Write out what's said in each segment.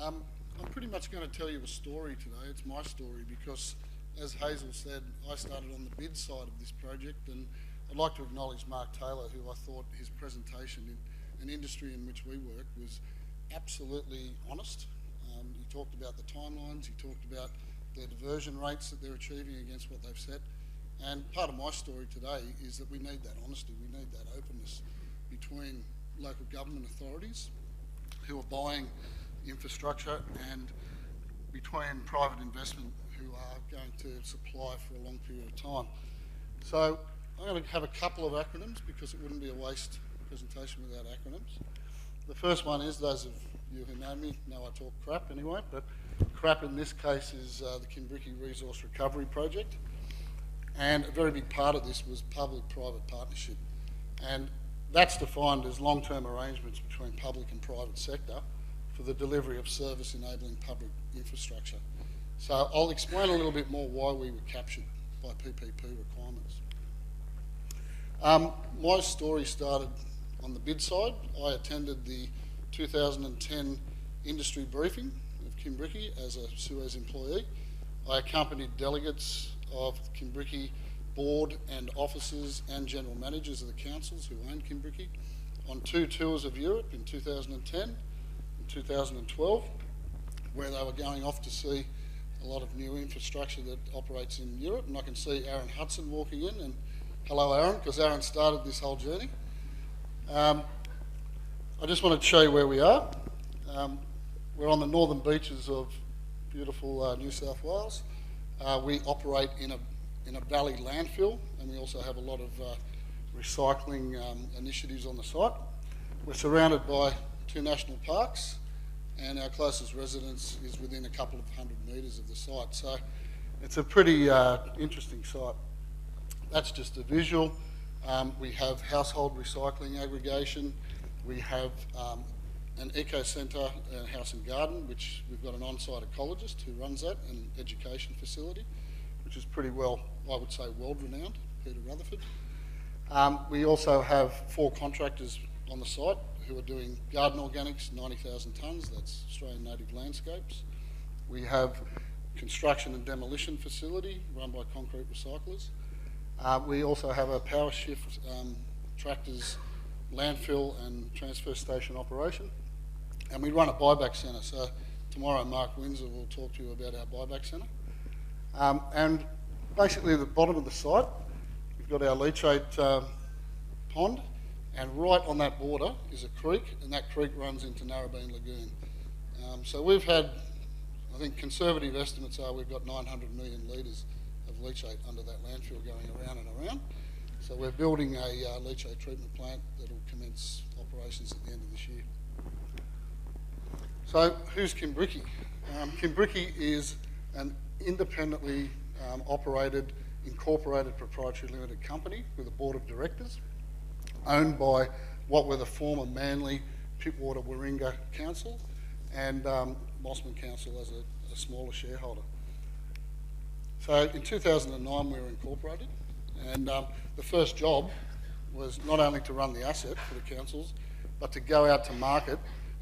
I'm pretty much going to tell you a story today. It's my story because, as Hazel said, I started on the bid side of this project, and I'd like to acknowledge Mark Taylor, who I thought his presentation in an industry in which we work was absolutely honest. He talked about the timelines, he talked about their diversion rates that they're achieving against what they've set. And part of my story today is that we need that honesty, we need that openness between local government authorities who are buying infrastructure and between private investment who are going to supply for a long period of time. So I'm going to have a couple of acronyms because it wouldn't be a waste presentation without acronyms. The first one is, those of you who know me know I talk crap anyway, but crap in this case is the Kimbriki Resource Recovery Project. And a very big part of this was public-private partnership. And that's defined as long-term arrangements between public and private sector for the delivery of service enabling public infrastructure. So I'll explain a little bit more why we were captured by PPP requirements. My story started on the bid side. I attended the 2010 industry briefing of Kimbriki as a Suez employee. I accompanied delegates of the Kimbriki board and officers and general managers of the councils who owned Kimbriki on 2 tours of Europe in 2010 and 2012, where they were going off to see a lot of new infrastructure that operates in Europe. And I can see Aaron Hudson walking in, and hello Aaron, because Aaron started this whole journey. I just wanted to show you where we are. We're on the northern beaches of beautiful New South Wales. We operate in a valley landfill, and we also have a lot of recycling initiatives on the site. We're surrounded by 2 national parks, and our closest residence is within a couple of 100 metres of the site. So it's a pretty interesting site. That's just a visual. We have household recycling aggregation. We have an eco centre, house and garden, which we've got an on-site ecologist who runs that, an education facility, which is pretty well, I would say, world-renowned, Peter Rutherford. We also have 4 contractors on the site who are doing garden organics, 90,000 tonnes, that's Australian native landscapes. We have construction and demolition facility run by concrete recyclers. We also have a power shift tractors, landfill and transfer station operation. And we run a buyback centre, so tomorrow Mark Windsor will talk to you about our buyback centre. And basically at the bottom of the site, we've got our leachate pond, and right on that border is a creek, and that creek runs into Narrabeen Lagoon. So we've had, I think conservative estimates are we've got 900 million litres of leachate under that landfill going around and around. So we're building a leachate treatment plant that will commence operations at the end of this year. So who's Kimbriki? Kimbriki is an independently operated, incorporated proprietary limited company with a board of directors owned by what were the former Manly, Pittwater, Warringah Council and Mossman Council as a smaller shareholder. So in 2009 we were incorporated, and the first job was not only to run the asset for the councils, but to go out to market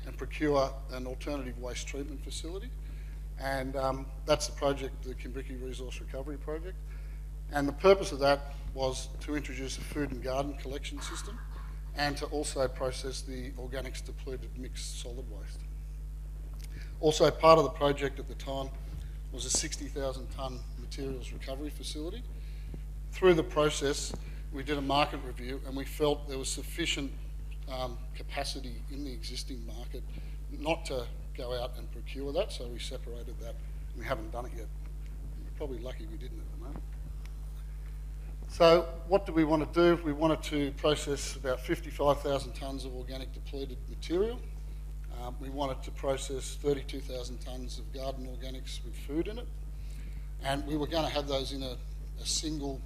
and procure an alternative waste treatment facility. And that's the project, the Kimbriki Resource Recovery Project. And the purpose of that was to introduce a food and garden collection system and to also process the organics depleted mixed solid waste. Also part of the project at the time was a 60,000 tonne materials recovery facility. Through the process, we did a market review and we felt there was sufficient capacity in the existing market not to go out and procure that, so we separated that. We haven't done it yet. We're probably lucky we didn't at the moment. So what do we want to do? We wanted to process about 55,000 tonnes of organic depleted material. We wanted to process 32,000 tonnes of garden organics with food in it. And we were going to have those in a single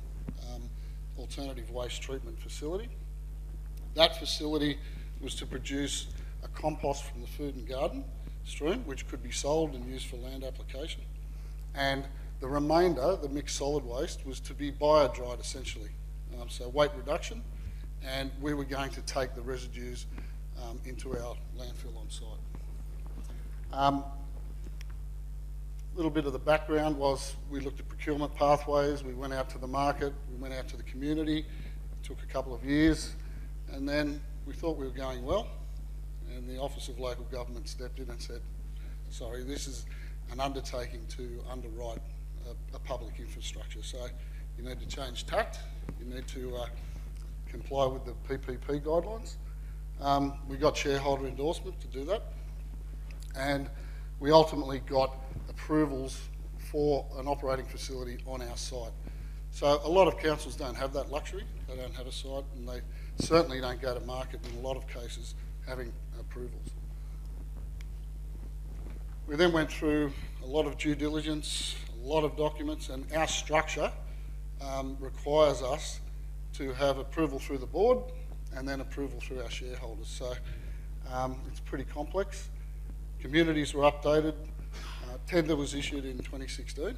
alternative waste treatment facility. That facility was to produce a compost from the food and garden stream, which could be sold and used for land application. And the remainder, the mixed solid waste, was to be bio-dried essentially. So weight reduction, and we were going to take the residues into our landfill on site. little bit of the background was we looked at procurement pathways, we went out to the market, we went out to the community. It took a couple of years, and then we thought we were going well, and the Office of Local Government stepped in and said, sorry, this is an undertaking to underwrite a public infrastructure, so you need to change tact, you need to comply with the PPP guidelines. We got shareholder endorsement to do that, and we ultimately got approvals for an operating facility on our site. So a lot of councils don't have that luxury, they don't have a site, and they certainly don't go to market in a lot of cases having approvals. We then went through a lot of due diligence, a lot of documents, and our structure requires us to have approval through the board and then approval through our shareholders. So it's pretty complex. Communities were updated. Tender was issued in 2016,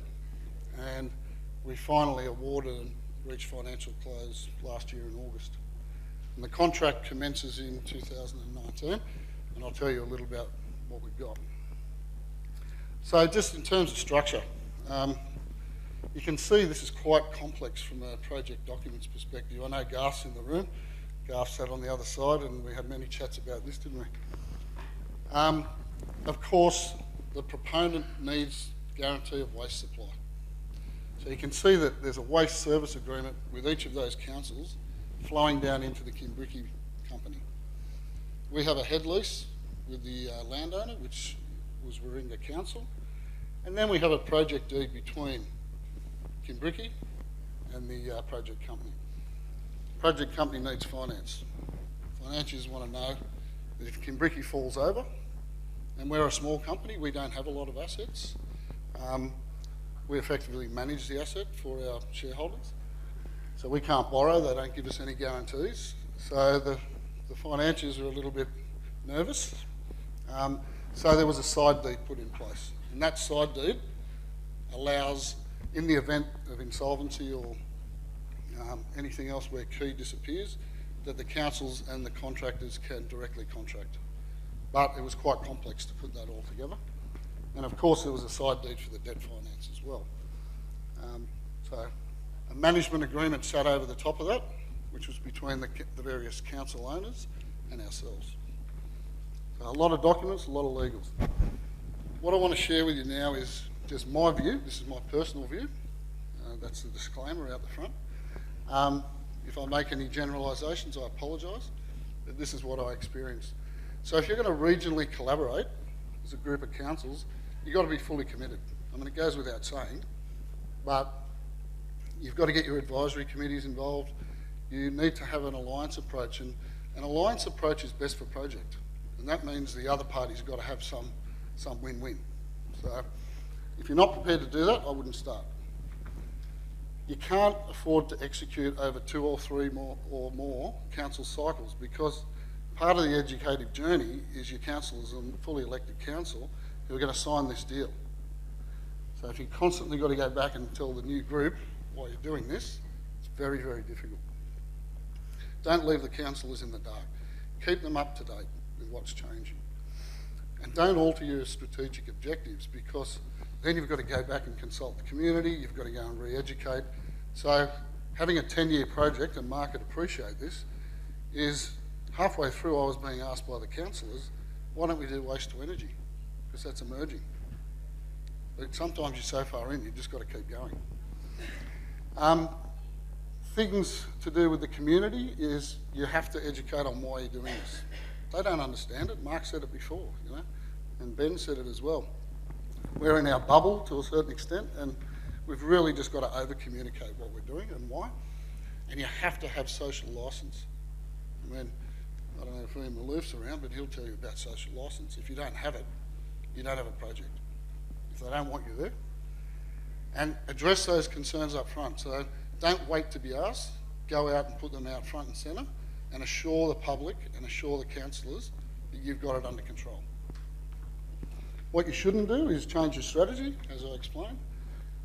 and we finally awarded and reached financial close last year in August. And the contract commences in 2019, and I'll tell you a little about what we've got. So just in terms of structure, you can see this is quite complex from a project documents perspective. I know Garth's in the room. Garth sat on the other side, and we had many chats about this, didn't we? Of course, the proponent needs guarantee of waste supply. So you can see that there's a waste service agreement with each of those councils flowing down into the Kimbriki company. We have a head lease with the landowner, which was Warringah Council, and then we have a project deed between Kimbriki and the project company. Project company needs finance. Financiers want to know that if Kimbriki falls over, and we're a small company, we don't have a lot of assets, we effectively manage the asset for our shareholders. So we can't borrow, they don't give us any guarantees. So the financiers are a little bit nervous. So there was a side deed put in place. And that side deed allows, in the event of insolvency or anything else where key disappears, that the councils and the contractors can directly contract. But it was quite complex to put that all together. And of course there was a side deed for the debt finance as well. So a management agreement sat over the top of that, which was between the various council owners and ourselves. So a lot of documents, a lot of legals. What I want to share with you now is just my view. This is my personal view. That's the disclaimer out the front. If I make any generalisations, I apologise, but this is what I experienced. So if you're going to regionally collaborate as a group of councils, you've got to be fully committed. I mean, it goes without saying, but you've got to get your advisory committees involved. You need to have an alliance approach, and an alliance approach is best for project, and that means the other party's got to have some win-win. So if you're not prepared to do that, I wouldn't start. You can't afford to execute over 2 or 3 or more council cycles, because part of the educative journey is your councillors and fully elected council who are going to sign this deal. So if you've constantly got to go back and tell the new group why you're doing this, it's very, very difficult. Don't leave the councillors in the dark. Keep them up to date with what's changing. And don't alter your strategic objectives, because then you've got to go back and consult the community, you've got to go and re-educate. So having a 10-year project, and Mark could appreciate this, is halfway through I was being asked by the councillors, why don't we do waste to energy? Because that's emerging. But sometimes you're so far in, you've just got to keep going. Things to do with the community is you have to educate on why you're doing this. They don't understand it. Mark said it before, you know, and Ben said it as well. We're in our bubble to a certain extent, and we've really just got to over-communicate what we're doing and why. And you have to have social licence. I mean, I don't know if Ian Malouf's around, but he'll tell you about social licence. If you don't have it, you don't have a project. If they don't want you there. And address those concerns up front. So don't wait to be asked. Go out and put them out front and centre, and assure the public and assure the councillors that you've got it under control. What you shouldn't do is change your strategy, as I explained,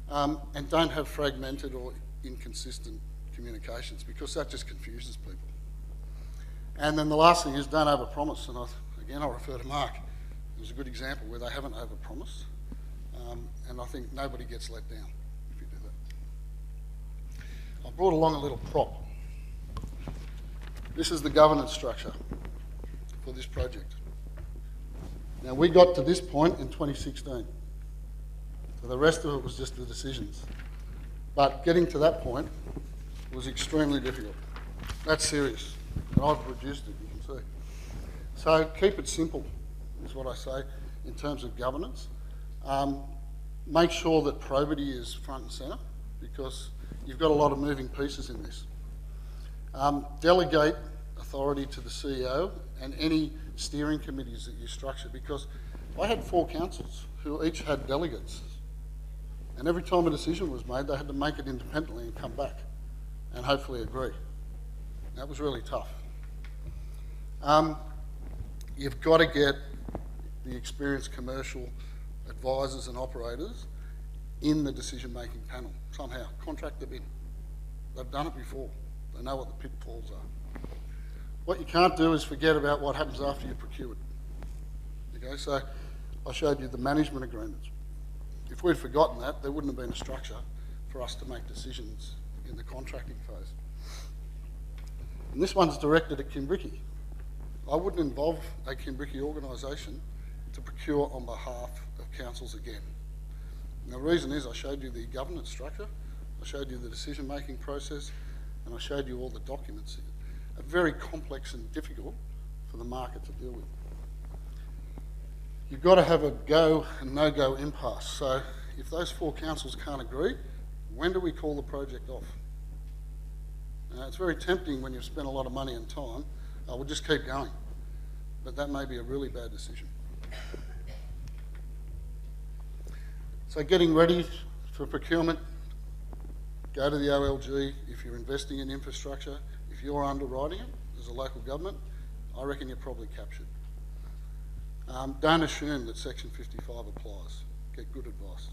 and don't have fragmented or inconsistent communications, because that just confuses people. And then the last thing is don't overpromise. And again, I'll refer to Mark. It was a good example where they haven't overpromised. and I think nobody gets let down if you do that. I brought along a little prop. This is the governance structure for this project. Now, we got to this point in 2016. So the rest of it was just the decisions. But getting to that point was extremely difficult. That's serious. And I've reduced it, you can see. So keep it simple, is what I say, in terms of governance. Make sure that probity is front and centre, because you've got a lot of moving pieces in this. Delegate authority to the CEO and any steering committees that you structure, because I had 4 councils who each had delegates, and every time a decision was made, they had to make it independently and come back and hopefully agree. That was really tough. You've got to get the experienced commercial advisors and operators in the decision-making panel somehow. Contract them in. They've done it before. They know what the pitfalls are. What you can't do is forget about what happens after you procure it. Okay, so I showed you the management agreements. If we'd forgotten that, there wouldn't have been a structure for us to make decisions in the contracting phase. And this one's directed at Kimbriki. I wouldn't involve a Kimbriki organisation to procure on behalf of councils again. And the reason is I showed you the governance structure, I showed you the decision-making process, and I showed you all the documents. Are very complex and difficult for the market to deal with. You've got to have a go and no-go impasse. So if those 4 councils can't agree, when do we call the project off? Now, it's very tempting when you've spent a lot of money and time, we'll just keep going. But that may be a really bad decision. So getting ready for procurement, go to the OLG. If you're investing in infrastructure, if you're underwriting it as a local government, I reckon you're probably captured. Don't assume that Section 55 applies. Get good advice.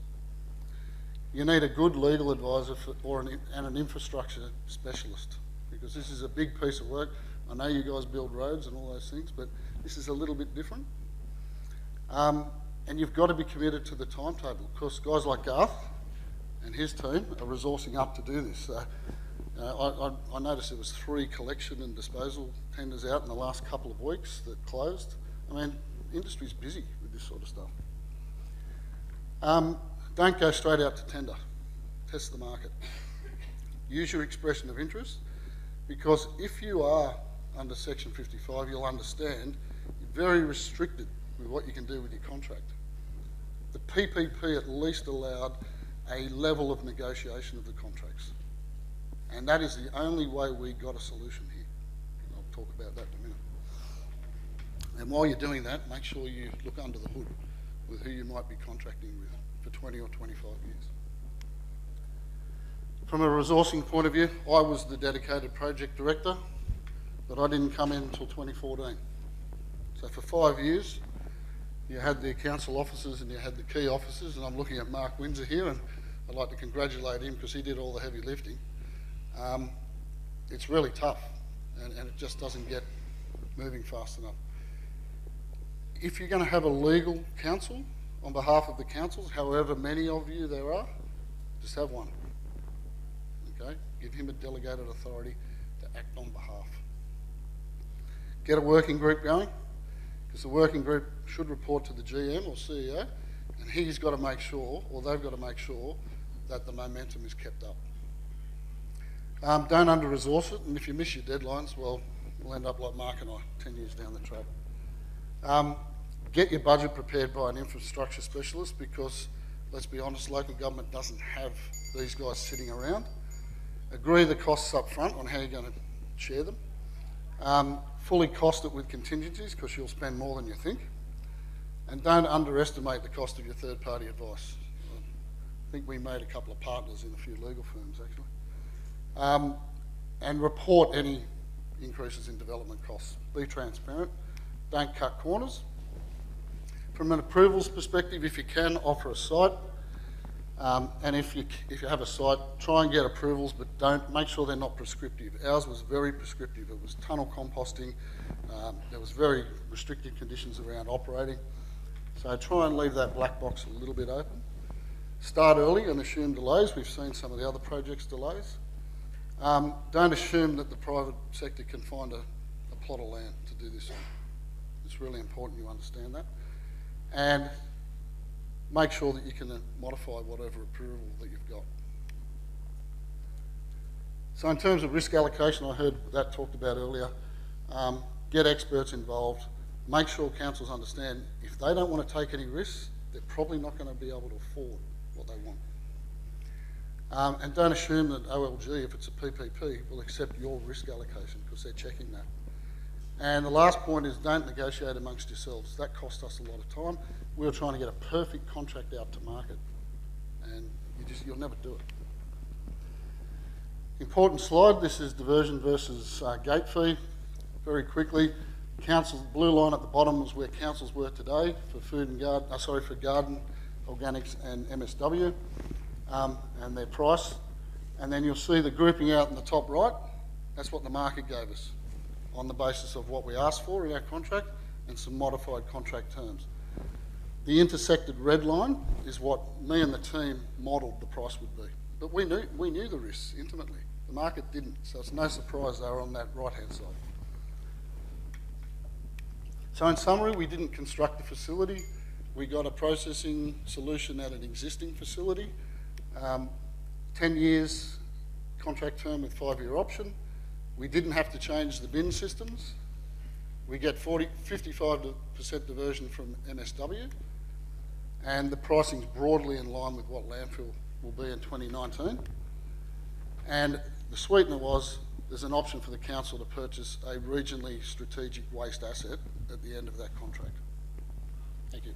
You need a good legal advisor and an infrastructure specialist, because this is a big piece of work. I know you guys build roads and all those things, but this is a little bit different. And you've got to be committed to the timetable, because guys like Garth and his team are resourcing up to do this. So, I noticed there was 3 collection and disposal tenders out in the last couple of weeks that closed. I mean, industry's busy with this sort of stuff. Don't go straight out to tender. Test the market. Use your expression of interest, because if you are under Section 55, you'll understand you're very restricted with what you can do with your contract. The PPP at least allowed a level of negotiation of the contracts. And that is the only way we got a solution here. I'll talk about that in a minute. And while you're doing that, make sure you look under the hood with who you might be contracting with for 20 or 25 years. From a resourcing point of view, I was the dedicated project director, but I didn't come in until 2014. So for 5 years, you had the council officers and you had the key officers, and I'm looking at Mark Windsor here, and I'd like to congratulate him because he did all the heavy lifting. It's really tough, and it just doesn't get moving fast enough. If you're going to have a legal counsel on behalf of the councils, however many of you there are, just have one. Okay? Give him a delegated authority to act on behalf. Get a working group going, because the working group should report to the GM or CEO, and he's got to make sure, or they've got to make sure, that the momentum is kept up. Don't under-resource it, and if you miss your deadlines, well, we'll end up like Mark and I, 10 years down the track. Get your budget prepared by an infrastructure specialist, because, let's be honest, local government doesn't have these guys sitting around. Agree the costs up front on how you're going to share them. Fully cost it with contingencies, because you'll spend more than you think. And don't underestimate the cost of your third-party advice. I think we made a couple of partners in a few legal firms, actually. And report any increases in development costs. Be transparent. Don't cut corners. From an approvals perspective, if you can, offer a site. And if you have a site, try and get approvals, but don't make sure they're not prescriptive. Ours was very prescriptive. It was tunnel composting. There was very restrictive conditions around operating. So try and leave that black box a little bit open. Start early and assume delays. We've seen some of the other projects' delays. Don't assume that the private sector can find a plot of land to do this on. It's really important you understand that. And make sure that you can modify whatever approval that you've got. So in terms of risk allocation, I heard that talked about earlier. Get experts involved. Make sure councils understand if they don't want to take any risks, they're probably not going to be able to afford what they want. And don't assume that OLG, if it's a PPP, will accept your risk allocation because they're checking that. And the last point is don't negotiate amongst yourselves. That cost us a lot of time. We were trying to get a perfect contract out to market, and you'll never do it. Important slide, this is diversion versus gate fee. Very quickly, council, blue line at the bottom was where councils were today for food and garden, for garden, organics and MSW, and their price. And then you'll see the grouping out in the top right. That's what the market gave us on the basis of what we asked for in our contract and some modified contract terms. The intersected red line is what me and the team modelled the price would be. But we knew the risks intimately. The market didn't, so it's no surprise they were on that right-hand side. So in summary, we didn't construct the facility. We got a processing solution at an existing facility. 10 years contract term with 5-year option. We didn't have to change the bin systems. We get 55% diversion from MSW, and the pricing's broadly in line with what landfill will be in 2019. And the sweetener was there's an option for the council to purchase a regionally strategic waste asset at the end of that contract. Thank you.